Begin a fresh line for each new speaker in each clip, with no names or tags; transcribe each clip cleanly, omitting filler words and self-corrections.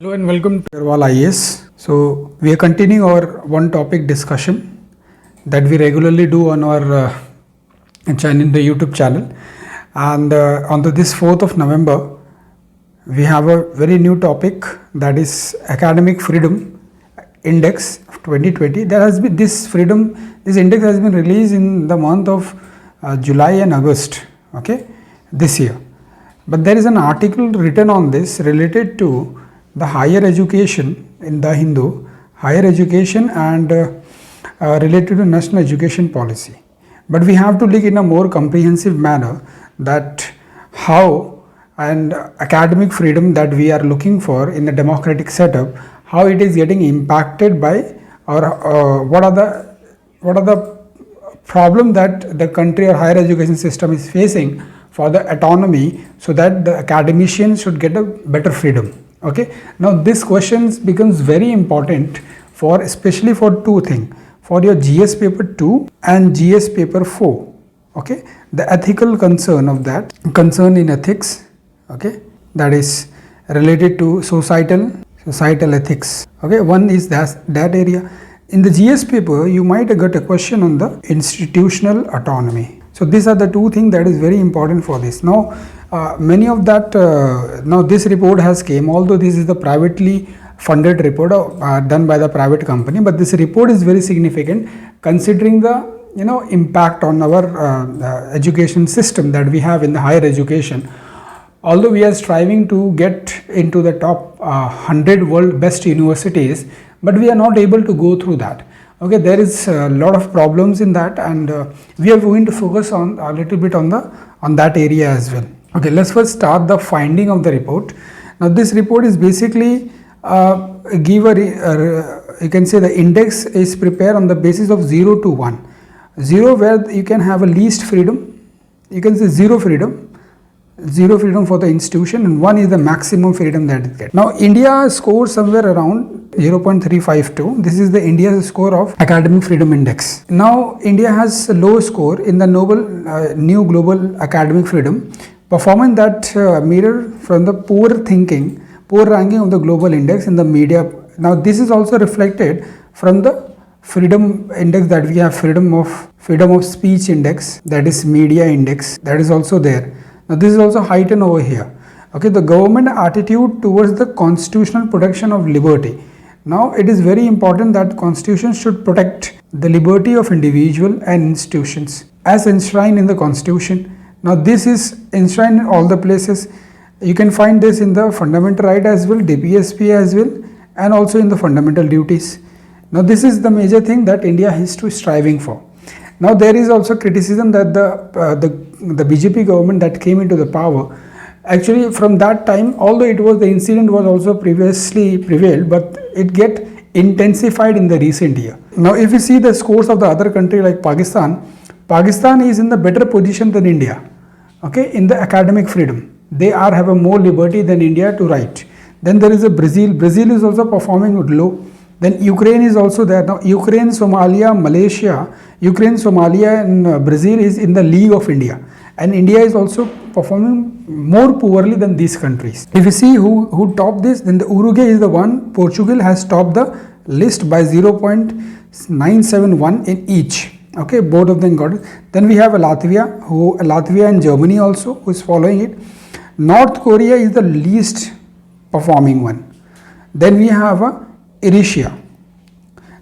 Hello and welcome to Agarwal IAS. So we are continuing our one topic discussion that we regularly do on our channel, the YouTube channel. And on this 4th of November, we have a very new topic, that is Academic Freedom Index of 2020. There has been this index has been released in the month of July and August, okay, this year. But there is an article written on this related to the higher education in the Hindu, higher education and related to national education policy. But we have to look in a more comprehensive manner that how and academic freedom that we are looking for in a democratic setup, how it is getting impacted by, or what are the problem that the country or higher education system is facing for the autonomy, so that the academicians should get a better freedom. Okay, now this questions becomes very important for, especially for two things, for your GS paper 2 and GS paper 4. Okay, the ethical concern of that, concern in ethics, okay, that is related to societal ethics. Okay, one is that area. In the GS paper you might get a question on the institutional autonomy. So these are the two things that is very important for this. Now many of that, now this report has came, although this is the privately funded report done by the private company, but this report is very significant considering the impact on our education system that we have in the higher education. Although we are striving to get into the top 100 world best universities, but we are not able to go through that. Okay, there is a lot of problems in that, and we are going to focus on a little bit on that area as well. Okay, let's first start the finding of the report. Now this report is basically give you can say the index is prepared on the basis of 0 to 1. 0 where you can have a least freedom, you can say zero freedom for the institution, and 1 is the maximum freedom that it gets. Now India scores somewhere around 0.352. This is the India's score of academic freedom index. Now India has a low score in the new global academic freedom performance that mirror from the poor ranking of the global index in the media. Now this is also reflected from the freedom index that we have, freedom of speech index, that is media index, that is also there. Now this is also heightened over here. Okay, the government attitude towards the constitutional protection of liberty. Now it is very important that constitution should protect the liberty of individual and institutions as enshrined in the constitution. Now this is enshrined in all the places. You can find this in the fundamental right as well, DPSP as well, and also in the fundamental duties. Now this is the major thing that India is striving for. Now there is also criticism that the BJP government that came into the power, actually from that time, although the incident was also previously prevailed, but it get intensified in the recent year. Now if you see the scores of the other country like Pakistan is in the better position than India, okay, in the academic freedom. They have a more liberty than India to write. Then there is a Brazil is also performing low. Then Ukraine is also there. Now Ukraine, Somalia, and Brazil is in the league of India, and India is also performing more poorly than these countries. If you see who topped this, then the Uruguay is the one. Portugal has topped the list by 0.971 in each. Okay, both of them got it. Then we have Latvia and Germany also who is following it. North Korea is the least performing one. Then we have Eritrea.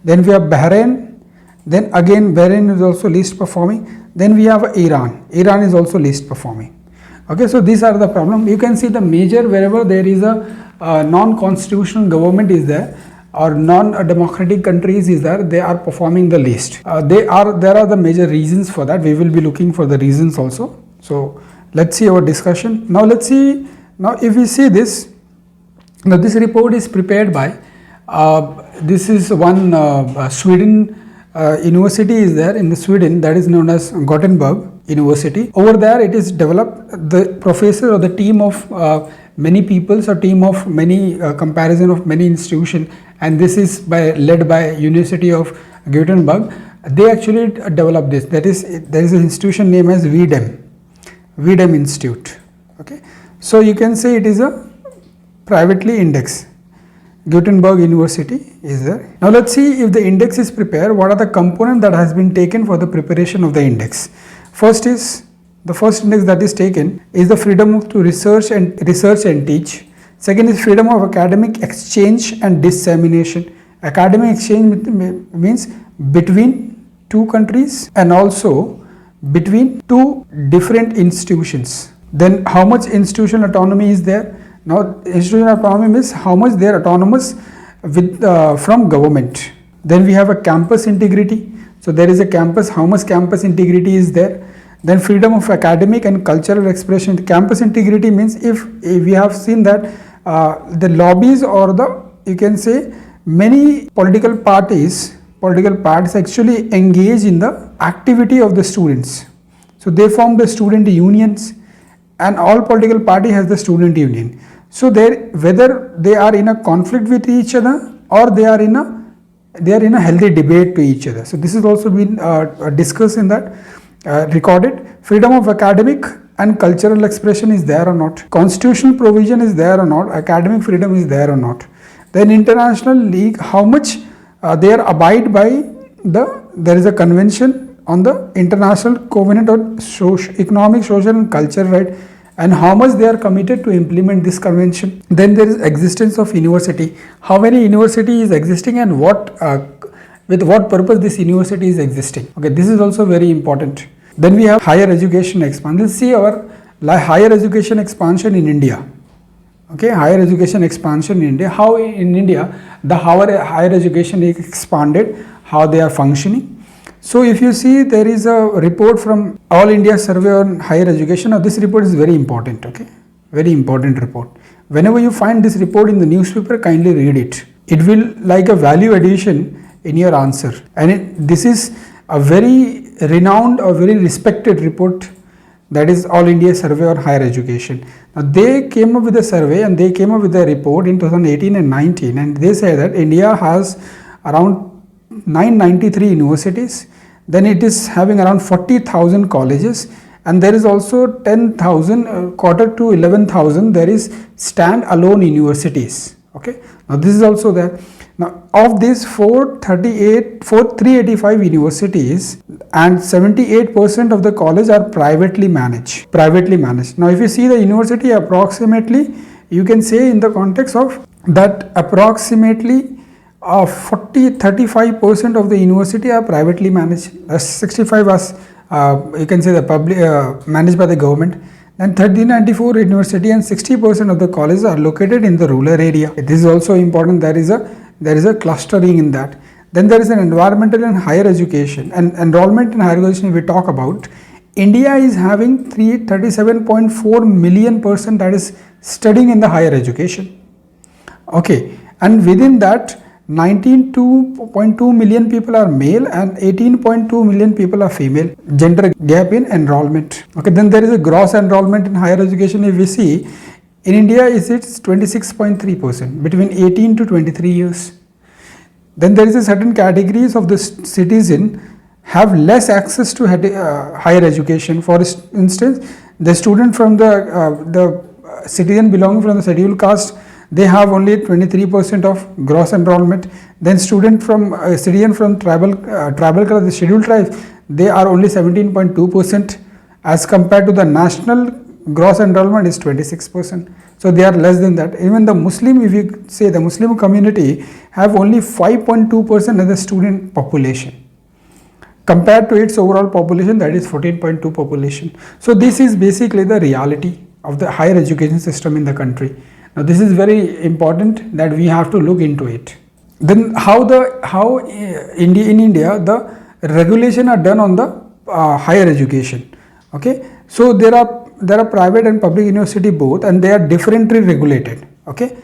Then we have Bahrain. Then again Bahrain is also least performing. Then we have Iran. Iran is also least performing. Okay, so these are the problem. You can see the major, wherever there is a non-constitutional government is there, or non-democratic countries is there, they are performing the least. There are the major reasons for that. We will be looking for the reasons also. So let's see our discussion. Now let's see, now if we see this, now this report is prepared by, this is one Sweden university is there in Sweden, that is known as Gothenburg University. Over there it is developed, the professor or the team of many peoples, or team of many comparison of many institutions, and this is led by University of Gothenburg. They actually developed this. That is, there is an institution named as VDEM Institute. Okay, so you can say it is a privately indexed. Gutenberg University is there. Now let's see if the index is prepared, what are the components that has been taken for the preparation of the index. First is, the first index that is taken is the freedom to research and teach. Second is freedom of academic exchange and dissemination. Academic exchange means between two countries and also between two different institutions. Then how much institutional autonomy is there? Now institutional autonomy means how much they are autonomous with from government. Then we have a campus integrity. So there is a campus, how much campus integrity is there? Then freedom of academic and cultural expression. Campus integrity means if we have seen that the lobbies or the, you can say, many political parties actually engage in the activity of the students. So they form the student unions, and all political party has the student union. So there, whether they are in a conflict with each other or they are in a healthy debate to each other. So this has also been discussed in that, recorded. Freedom of academic and cultural expression is there or not? Constitutional provision is there or not? Academic freedom is there or not? Then international league, how much they are abide by there is a convention on the international covenant on economic, social and cultural right, and how much they are committed to implement this convention. Then there is existence of university. How many university is existing and with what purpose this university is existing. Okay, this is also very important. Then we have higher education expansion. Let's see our higher education expansion in India. Okay, higher education expansion in India. How in India the higher education is expanded, how they are functioning. So if you see, there is a report from All India Survey on Higher Education. Now this report is very important, okay, very important report. Whenever you find this report in the newspaper, kindly read it. It will like a value addition in your answer, and this is a very renowned or very respected report, that is All India Survey on Higher Education. Now they came up with a survey and they came up with a report in 2018 and 19, and they say that India has around 993 universities, then it is having around 40,000 colleges, and there is also 10,000 quarter to 11,000 there is stand-alone universities. Okay, now this is also there. Now of these 385 universities and 78% of the college are privately managed. Now if you see the university, approximately you can say in the context of that approximately 35% of the university are privately managed, 65 as you can say the public managed by the government, and 1394 university and 60% of the colleges are located in the rural area. This is also important. There is a clustering in that. Then there is an environmental and higher education, and enrollment in higher education. If we talk about, India is having 37.4 million person that is studying in the higher education. Okay, and within that 19.2 million people are male and 18.2 million people are female. Gender gap in enrollment. Okay, then there is a gross enrollment in higher education. If we see, in India it's 26.3% between 18 to 23 years. Then there is a certain categories of the citizen have less access to higher education. For instance, the student from the citizen belonging from the scheduled caste, they have only 23% of gross enrollment. Then citizen from tribal class, the scheduled tribes, they are only 17.2%, as compared to the national gross enrollment is 26%. So they are less than that. Even the Muslim, if you say the Muslim community have only 5.2% as the student population, compared to its overall population, that is 14.2 population. So this is basically the reality of the higher education system in the country. Now this is very important that we have to look into it. Then how in India the regulation are done on the higher education. Okay, so there are private and public university both, and they are differently regulated. Okay,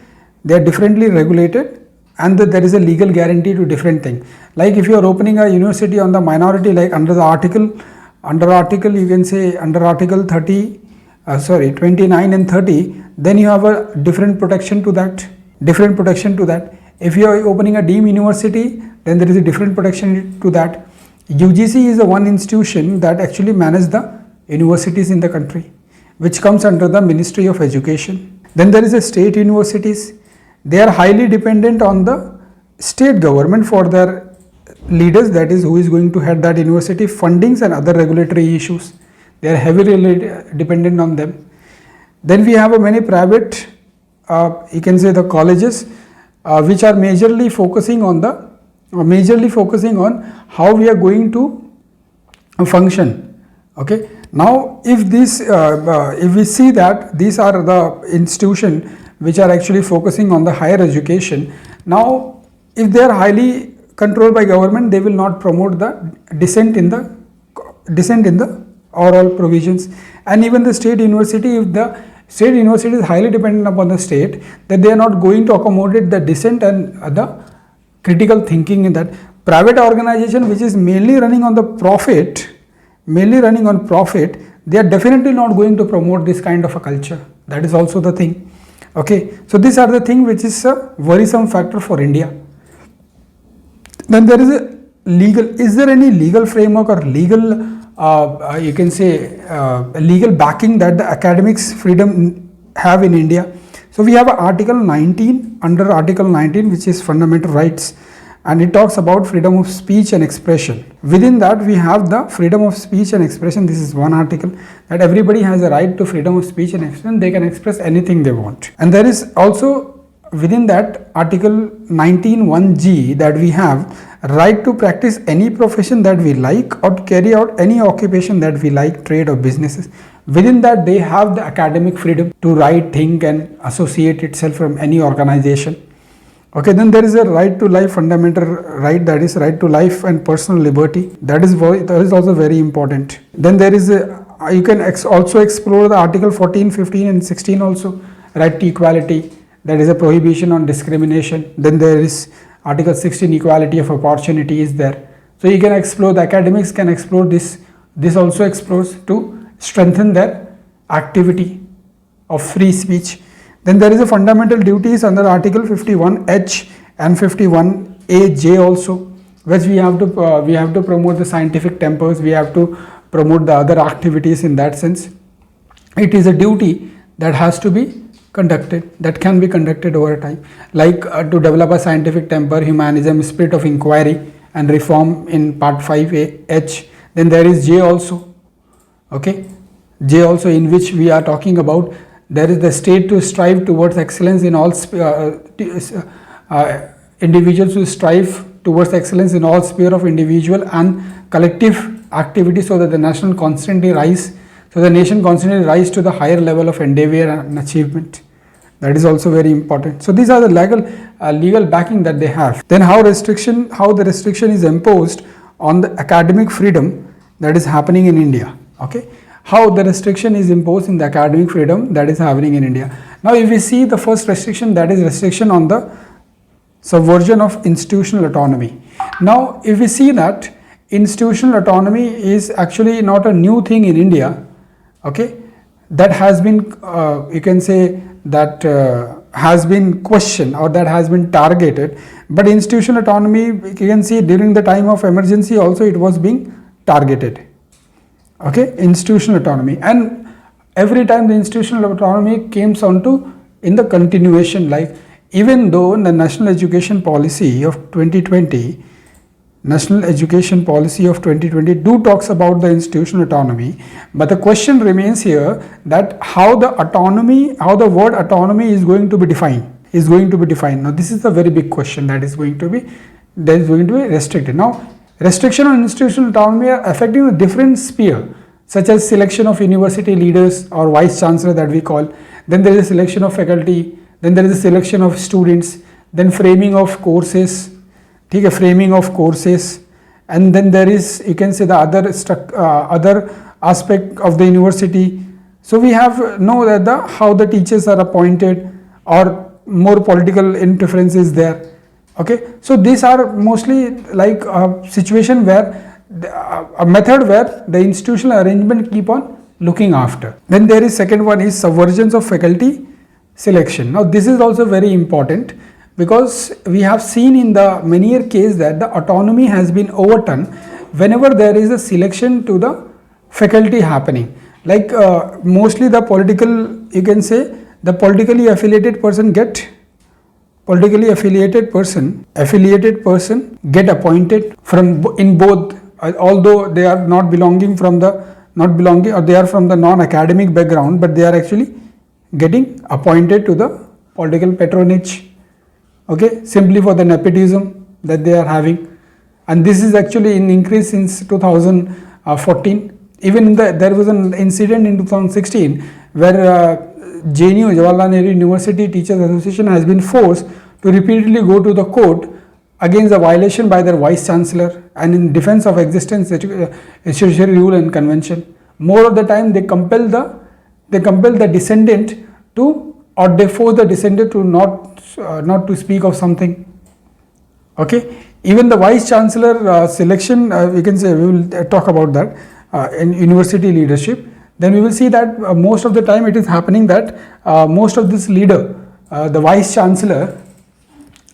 they are differently regulated, and there is a legal guarantee to different thing. Like if you are opening a university on the minority, like under article you can say under article 29 and 30, then you have a different protection to that. If you are opening a deemed university, then there is a different protection to that. UGC is the one institution that actually manages the universities in the country, which comes under the Ministry of Education. Then there is a state universities. they are highly dependent on the state government for their leaders, that is who is going to head that university, fundings and other regulatory issues. They are heavily dependent on them. Then we have many private, you can say the colleges, which are majorly focusing on how we are going to function. Okay. Now, if we see that these are the institutions which are actually focusing on the higher education. Now, if they are highly controlled by government, they will not promote the dissent in the oral provisions. And even the state university, if the state university is highly dependent upon the state, that they are not going to accommodate the dissent and the critical thinking in that. Private organization which is mainly running on profit, they are definitely not going to promote this kind of a culture. That is also the thing. Okay, so these are the thing which is a worrisome factor for India. Then there is there any legal framework or legal, you can say, legal backing that the academics freedom have in India? So we have Article 19, under Article 19, which is fundamental rights, and it talks about freedom of speech and expression. Within that we have the freedom of speech and expression. This is one article, that everybody has a right to freedom of speech and expression. They can express anything they want. And there is also within that Article 19(1)(g) that we have right to practice any profession that we like, or to carry out any occupation that we like, trade or businesses. Within that they have the academic freedom to write, think and associate itself from any organization. Okay, then there is a right to life, fundamental right, that is right to life and personal liberty. That is also very important. Then there is you can also explore the Article 14, 15 and 16 also, right to equality, that is a prohibition on discrimination. Then there is Article 16, equality of opportunity is there. So you can explore, the academics can explore this. This also explores to strengthen their activity of free speech. Then there is a fundamental duties under Article 51(h) and 51(a)(j) also, which we have to promote the scientific tempers, we have to promote the other activities. In that sense, it is a duty that has to be conducted, that can be conducted over time, like to develop a scientific temper, humanism, spirit of inquiry and reform in part 5(h). Then there is J also. Okay, J also, in which we are talking about there is the state to strive towards excellence in all individuals to strive towards excellence in all sphere of individual and collective activity, so that the nation constantly rise to the higher level of endeavor and achievement. That is also very important. So these are the legal backing that they have. Then how the restriction is imposed on the academic freedom that is happening in India. Okay, how the restriction is imposed in the academic freedom that is happening in India. Now if we see the first restriction, that is restriction on the subversion of institutional autonomy. Now if we see that institutional autonomy is actually not a new thing in India. Okay, that has been you can say that has been questioned, or that has been targeted. But institutional autonomy, you can see during the time of emergency also it was being targeted. Okay, institutional autonomy, and every time the institutional autonomy came on to in the continuation, like even though in the National Education Policy of 2020 do talks about the institutional autonomy, but the question remains here that how the word autonomy is going to be defined. Now this is a very big question that is going to be restricted. Now restriction on institutional autonomy are affecting a different sphere, such as selection of university leaders or vice chancellor that we call. Then there is a selection of faculty, then there is a selection of students, then framing of courses, and then there is, you can say, the other aspect of the university. So we have know that how the teachers are appointed, or more political interference is there. Okay, so these are mostly like a situation where a method where the institutional arrangement keep on looking after. Then there is second one is subversions of faculty selection. Now this is also very important, because we have seen in the many year case that the autonomy has been overturned whenever there is a selection to the faculty happening. Like mostly the political, you can say, the politically affiliated person get politically affiliated person get appointed from in both, although they are not belonging or they are from the non-academic background, but they are actually getting appointed to the political patronage, okay, simply for the nepotism that they are having. And this is actually in increase since 2014. Even there was an incident in 2016 where JNU, Jawaharlal Nehru University Teachers Association, has been forced to repeatedly go to the court against the violation by their vice chancellor and in defense of existence statutory rule and convention. More of the time they compel the descendant to, or they force the descendant to not to speak of something. Okay, even the vice chancellor selection, we can say, we will talk about that in university leadership. Then we will see that most of the time it is happening that most of this leader, the vice chancellor,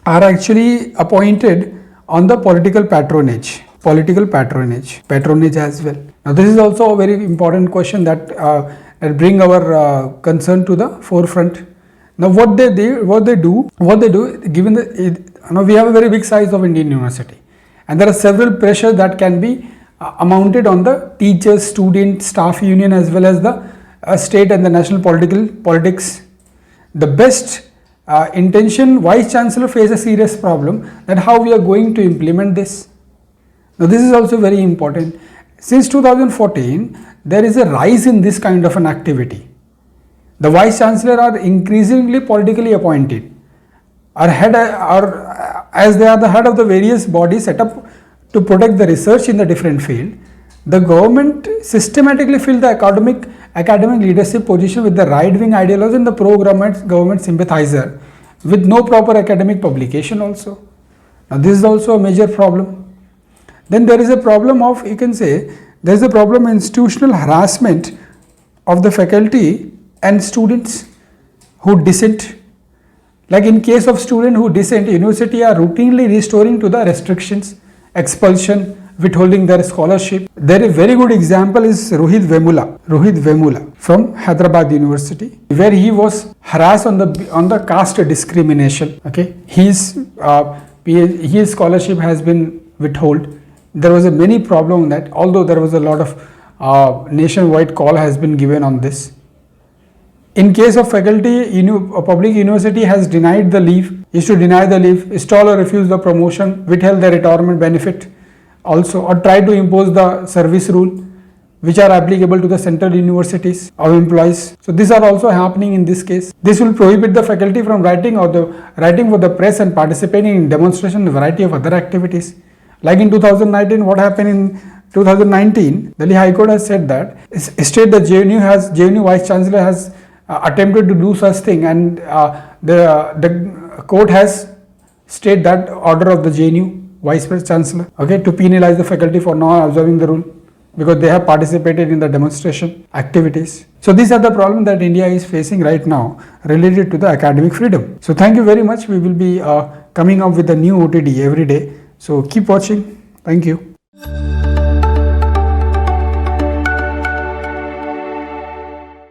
are actually appointed on the political patronage as well. Now this is also a very important question that bring our concern to the forefront. Now what they do, given now we have a very big size of Indian university, and there are several pressures that can be amounted on the teachers, student, staff union, as well as the state and the national politics. The best intention vice chancellor face a serious problem that how we are going to implement this. Now this is also very important. Since 2014, there is a rise in this kind of an activity. The vice chancellor are increasingly politically appointed, as they are the head of the various bodies set up to protect the research in the different field. The government systematically filled the academic leadership position with the right-wing ideology and the pro-government sympathizer with no proper academic publication also. Now this is also a major problem. Then there is a problem of, you can say, there is a problem of institutional harassment of the faculty and students who dissent. Like in case of student who dissent, university are routinely restoring to the restrictions, expulsion, withholding their scholarship. There is a very good example is Rohit Vemula from Hyderabad University, where he was harassed on the caste discrimination. Okay, his scholarship has been withheld. There was a many problem on that, although there was a lot of nationwide call has been given on this. In case of faculty, a public university has denied the leave, stall or refuse the promotion, withheld the retirement benefit also, or try to impose the service rule which are applicable to the central universities of employees. So these are also happening in this case. This will prohibit the faculty from writing for the press and participating in demonstration and variety of other activities. Like in 2019, what happened in 2019, Delhi High Court has said that the JNU Vice Chancellor has attempted to do such thing, and the court has stayed that order of the JNU Vice Chancellor, okay, to penalize the faculty for not observing the rule because they have participated in the demonstration activities. So these are the problems that India is facing right now related to the academic freedom. So thank you very much. We will be coming up with a new OTD every day. So keep watching. Thank you.